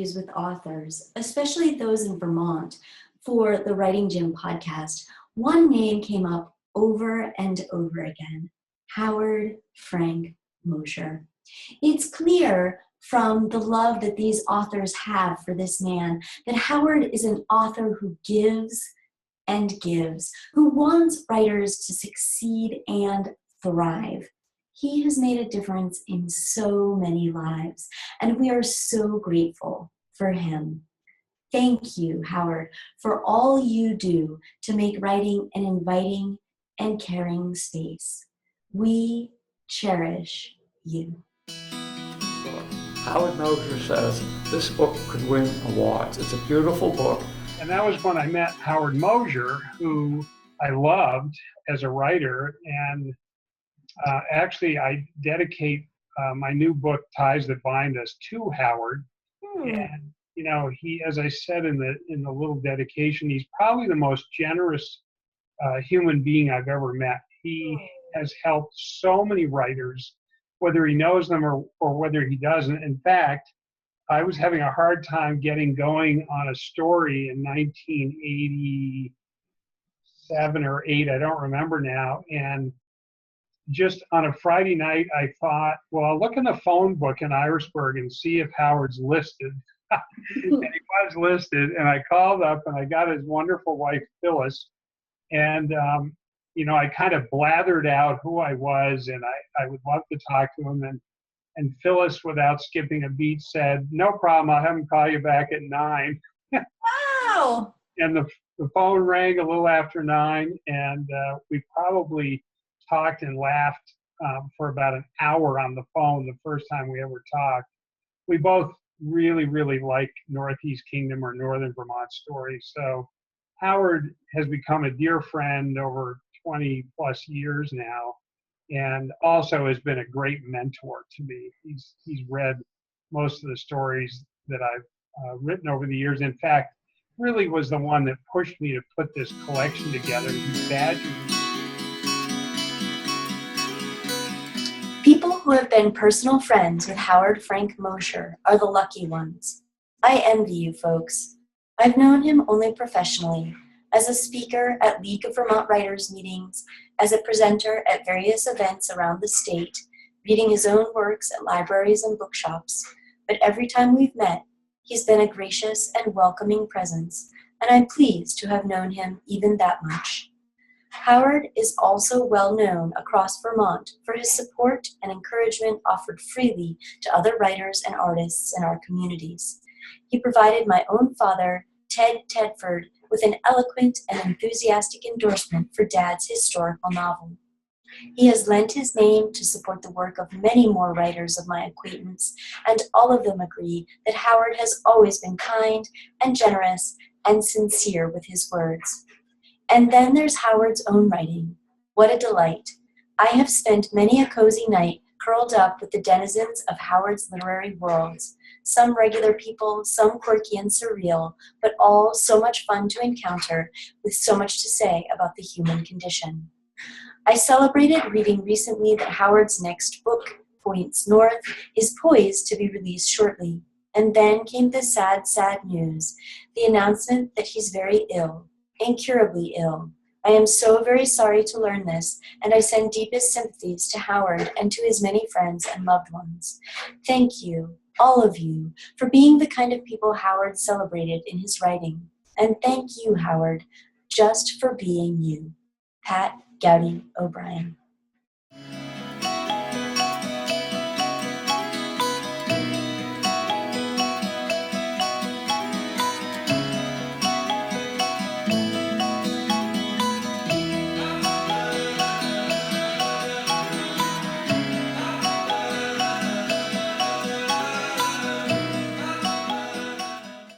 interviews with authors, especially those in Vermont, for the Writing Gym podcast, one name came up over and over again: Howard Frank Mosher. It's clear from the love that these authors have for this man that Howard is an author who gives and gives, who wants writers to succeed and thrive. He has made a difference in so many lives, and we are so grateful for him. Thank you, Howard, for all you do to make writing an inviting and caring space. We cherish you. Howard Mosher says this book could win awards. It's a beautiful book. And that was when I met Howard Mosher, who I loved as a writer. And actually, I dedicate my new book, Ties That Bind Us, to Howard. And you know, he, as I said in the little dedication, he's probably the most generous human being I've ever met. He has helped so many writers, whether he knows them or whether he doesn't. In fact, I was having a hard time getting going on a story in 1987 or 8, I don't remember now. And just on a Friday night, I thought, well, I'll look in the phone book in Irisburg and see if Howard's listed. And he was listed, and I called up and I got his wonderful wife, Phyllis. And, you know, I kind of blathered out who I was, and I would love to talk to him. And Phyllis, without skipping a beat, said, no problem, I'll have him call you back at 9. Wow. And the phone rang a little after 9, and we probably talked and laughed for about an hour on the phone the first time we ever talked. We both really, really like Northeast Kingdom or Northern Vermont stories. So Howard has become a dear friend over 20 plus years now, and also has been a great mentor to me. He's read most of the stories that I've written over the years. In fact, really was the one that pushed me to put this collection together. He badgered me. People who have been personal friends with Howard Frank Mosher are the lucky ones. I envy you folks. I've known him only professionally, as a speaker at League of Vermont Writers meetings, as a presenter at various events around the state, reading his own works at libraries and bookshops. But every time we've met, he's been a gracious and welcoming presence, and I'm pleased to have known him even that much. Howard is also well known across Vermont for his support and encouragement offered freely to other writers and artists in our communities. He provided my own father, Ted Tedford, with an eloquent and enthusiastic endorsement for Dad's historical novel. He has lent his name to support the work of many more writers of my acquaintance, and all of them agree that Howard has always been kind and generous and sincere with his words. And then there's Howard's own writing. What a delight. I have spent many a cozy night curled up with the denizens of Howard's literary worlds, some regular people, some quirky and surreal, but all so much fun to encounter with so much to say about the human condition. I celebrated reading recently that Howard's next book, Points North, is poised to be released shortly. And then came the sad, sad news, the announcement that he's very ill. Incurably ill. I am so very sorry to learn this, and I send deepest sympathies to Howard and to his many friends and loved ones. Thank you, all of you, for being the kind of people Howard celebrated in his writing. And thank you, Howard, just for being you. Pat Gowdy O'Brien.